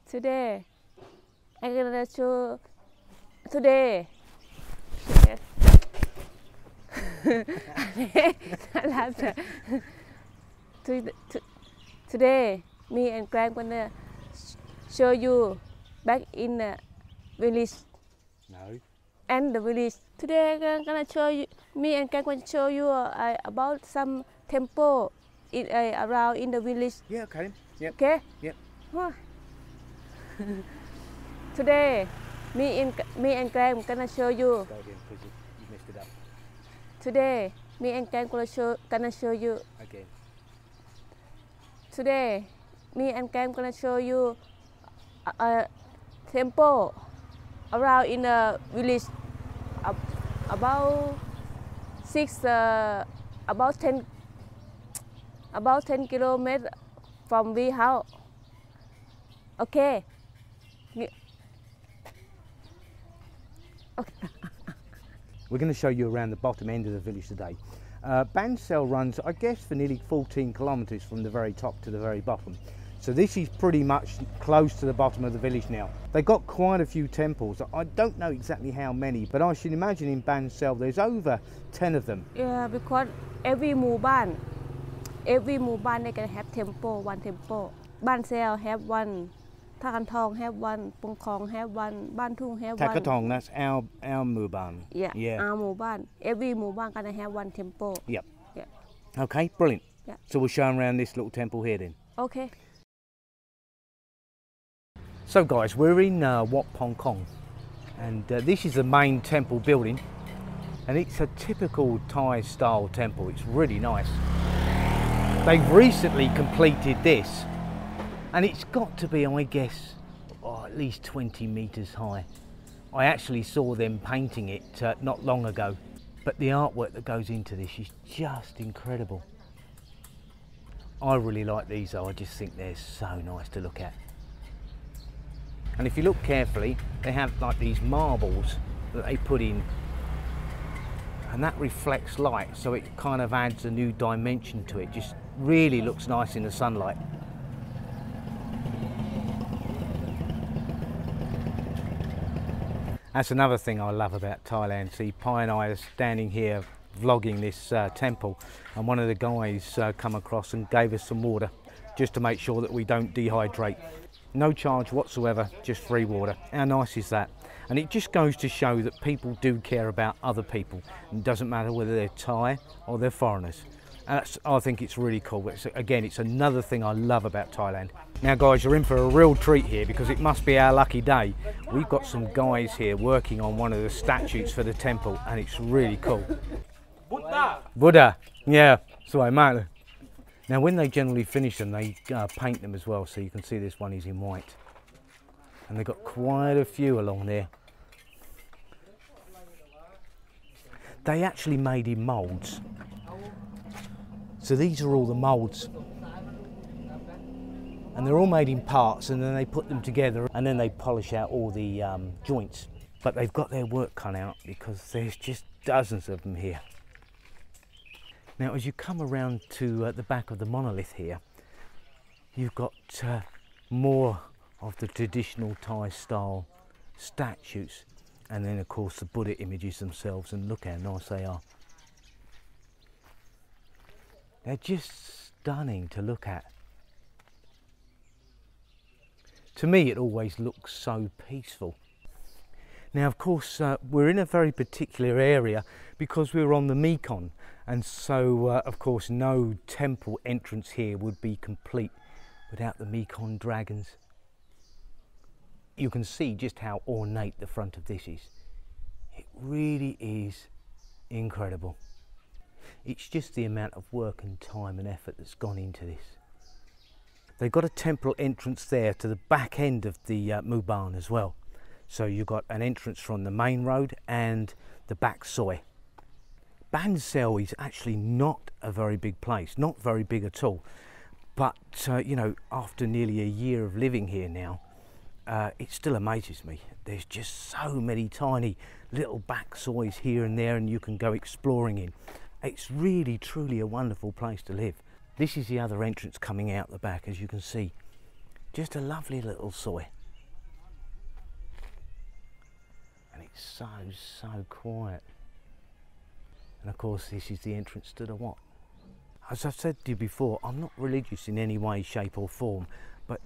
Today, I'm gonna show. Today, today, me and Graham gonna show you back in the village. No. And the village. Today, I'm gonna show you. Me and Graham gonna show you about some temple around in the village. Yeah, okay. Yep. Okay. Yep. Today, me and Graham gonna show you. Go again, because you messed it up. Today, me and Graham gonna show you. Again. Today, me and Graham gonna show you a temple around in the village. About 10 kilometers from we house. Okay. We're going to show you around the bottom end of the village today. Ban Saeo runs, I guess, for nearly 14 kilometres from the very top to the very bottom. So this is pretty much close to the bottom of the village now. They've got quite a few temples. I don't know exactly how many, but I should imagine in Ban Saeo there's over 10 of them. Yeah, because every muban they can have temple, one temple. Ban Saeo have one, Tha Thong have one, Pung Khong have one, Ban Thung have one. Tha Thong, that's our muban. Yeah, our muban. Every muban gonna have one temple. Yep. Yeah. Okay, brilliant. Yeah. So we'll show them around this little temple here then. Okay. So guys, we're in Wat Pong Kong, and this is the main temple building, and it's a typical Thai style temple. It's really nice. They've recently completed this, and it's got to be, I guess, at least 20 metres high. I actually saw them painting it not long ago, but the artwork that goes into this is just incredible. I really like these though. I just think they're so nice to look at. And if you look carefully, they have like these marbles that they put in, and that reflects light, so it kind of adds a new dimension to it. Just really looks nice in the sunlight. That's another thing I love about Thailand. See, Pi and I are standing here vlogging this temple, and one of the guys come across and gave us some water just to make sure that we don't dehydrate. No charge whatsoever, just free water. How nice is that? And it just goes to show that people do care about other people. It doesn't matter whether they're Thai or they're foreigners. And I think it's really cool. Again, it's another thing I love about Thailand. Now guys, you're in for a real treat here because it must be our lucky day. We've got some guys here working on one of the statues for the temple, and it's really cool. Buddha, yeah, sorry mate. Now when they generally finish them, they paint them as well, so you can see this one is in white. And they've got quite a few along there. They actually made in moulds. So these are all the moulds. And they're all made in parts, and then they put them together, and then they polish out all the joints. But they've got their work cut out because there's just dozens of them here. Now as you come around to the back of the monolith here, you've got more of the traditional Thai style statues, and then of course the Buddha images themselves, and look how nice they are. They're just stunning to look at. To me it always looks so peaceful. Now of course we're in a very particular area because we're on the Mekong, and so of course no temple entrance here would be complete without the Mekong dragons. You can see just how ornate the front of this is. It really is incredible. It's just the amount of work and time and effort that's gone into this. They've got a temple entrance there to the back end of the Muban as well. So you've got an entrance from the main road and the back soi. Ban Saeo is actually not a very big place, not very big at all. But you know, after nearly a year of living here now, it still amazes me. There's just so many tiny little back sois here and there, and you can go exploring in. It's really truly a wonderful place to live. This is the other entrance coming out the back, as you can see. Just a lovely little soi. And it's so quiet. And of course this is the entrance to the Wat. As I've said to you before, I'm not religious in any way, shape or form, but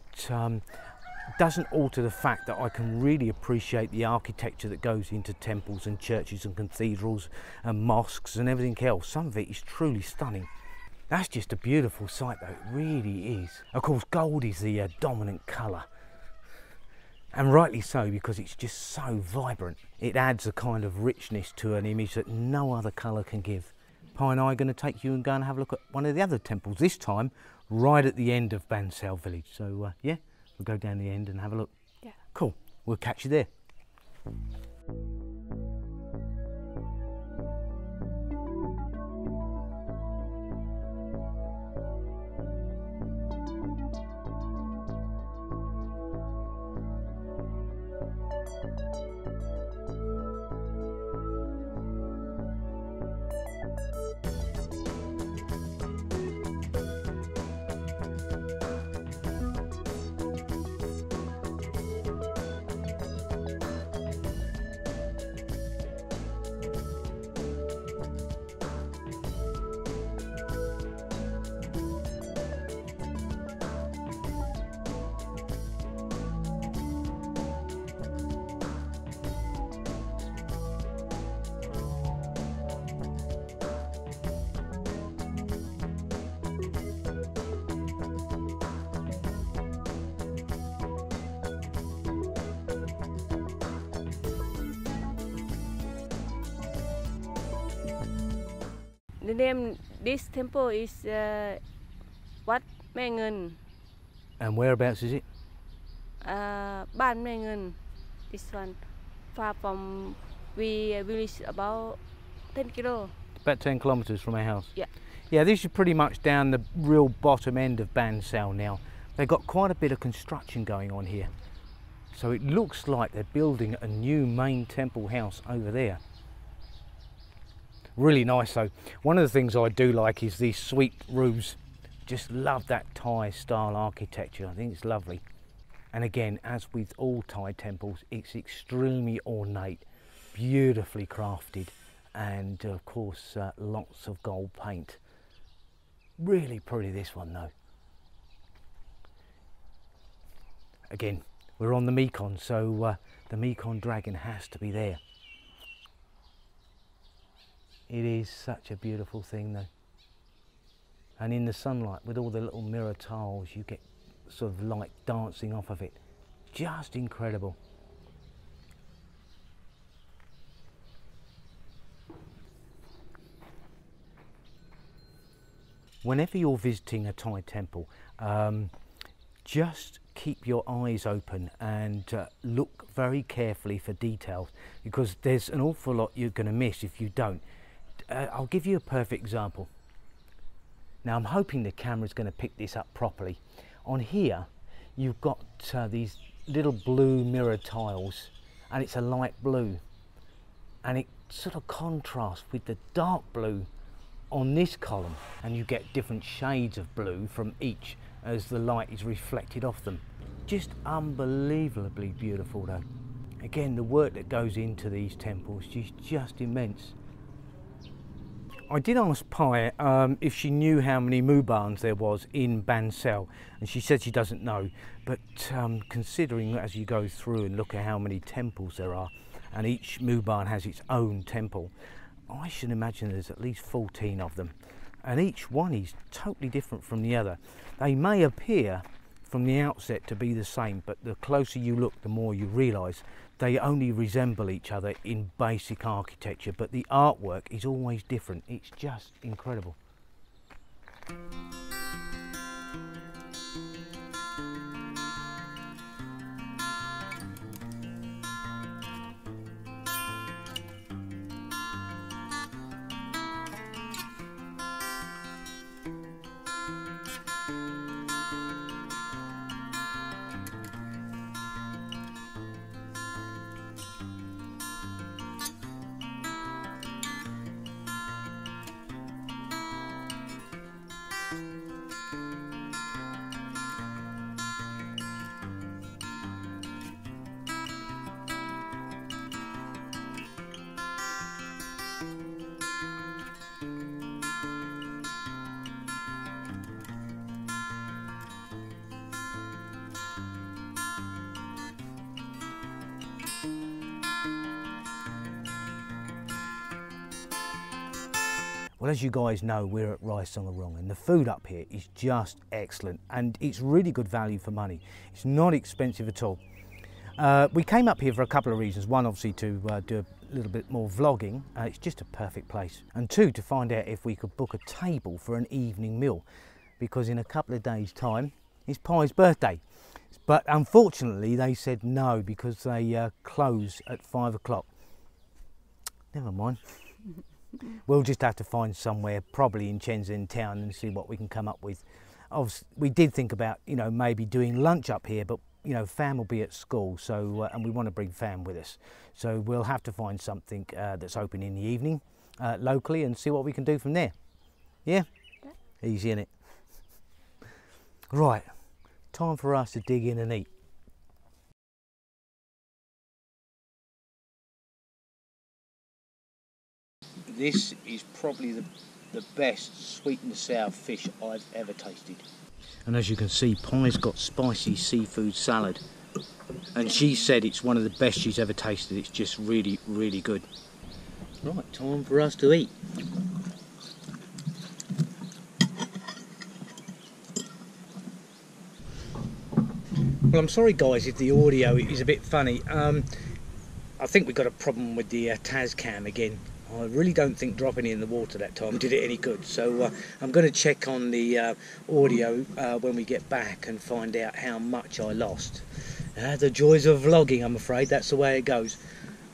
doesn't alter the fact that I can really appreciate the architecture that goes into temples and churches and cathedrals and mosques and everything else. Some of it is truly stunning. That's just a beautiful sight though, it really is. Of course gold is the dominant colour, and rightly so, because it's just so vibrant. It adds a kind of richness to an image that no other colour can give. Pi and I are going to take you and go and have a look at one of the other temples, this time right at the end of Ban Saeo village. So yeah, we'll go down the end and have a look. Yeah. Cool, we'll catch you there. The name this temple is Wat Mae Ngeun. And whereabouts is it? Ban Mae Ngeun. This one far from we village about 10 kilo. About 10 kilometres from our house. Yeah. Yeah, this is pretty much down the real bottom end of Ban Saeo now. They've got quite a bit of construction going on here. So it looks like they're building a new main temple house over there. Really nice though. One of the things I do like is these suite roofs. Just love that Thai style architecture. I think it's lovely. And again, as with all Thai temples, it's extremely ornate, beautifully crafted, and of course lots of gold paint. Really pretty, this one though. Again, we're on the Mekong, so the Mekong dragon has to be there. It is such a beautiful thing though. And in the sunlight with all the little mirror tiles, you get sort of light dancing off of it. Just incredible. Whenever you're visiting a Thai temple, just keep your eyes open and look very carefully for details, because there's an awful lot you're going to miss if you don't. I'll give you a perfect example. Now I'm hoping the camera's going to pick this up properly. On here you've got these little blue mirror tiles, and it's a light blue, and it sort of contrasts with the dark blue on this column, and you get different shades of blue from each as the light is reflected off them. Just unbelievably beautiful though. Again, the work that goes into these temples is just immense. I did ask Pai if she knew how many Mubans there was in Ban Saeo, and she said she doesn't know, but considering as you go through and look at how many temples there are, and each Muban has its own temple, I should imagine there's at least 14 of them, and each one is totally different from the other. They may appear from the outset to be the same, but the closer you look, the more you realise they only resemble each other in basic architecture, but the artwork is always different. It's just incredible. Well, as you guys know, we're at Rai Sung Arun, and the food up here is just excellent, and it's really good value for money. It's not expensive at all. We came up here for a couple of reasons. One, obviously, to do a little bit more vlogging. It's just a perfect place. And two, to find out if we could book a table for an evening meal, because in a couple of days' time, it's Pi's birthday. But unfortunately, they said no, because they close at 5 o'clock. Never mind. We'll just have to find somewhere, probably in Chiang Saen town, and see what we can come up with. Obviously, we did think about, you know, maybe doing lunch up here, but you know, Fam will be at school, so and we want to bring Fam with us, so we'll have to find something that's open in the evening locally, and see what we can do from there. Yeah, easy, innit? Right, time for us to dig in and eat. This is probably the best sweet and sour fish I've ever tasted. And as you can see, Pi's got spicy seafood salad. And she said it's one of the best she's ever tasted. It's just really, really good. Right, time for us to eat. Well, I'm sorry guys if the audio is a bit funny. I think we've got a problem with the Tascam again. I really don't think dropping it in the water that time did it any good, so I'm going to check on the audio when we get back and find out how much I lost. The joys of vlogging, I'm afraid, that's the way it goes.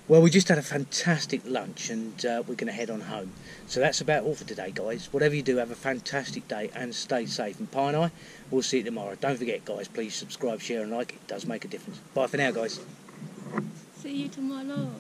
Well, we just had a fantastic lunch, and we're going to head on home. So that's about all for today, guys. Whatever you do, have a fantastic day and stay safe. And Pi and I, we'll see you tomorrow. Don't forget, guys, please subscribe, share and like. It does make a difference. Bye for now, guys. See you tomorrow.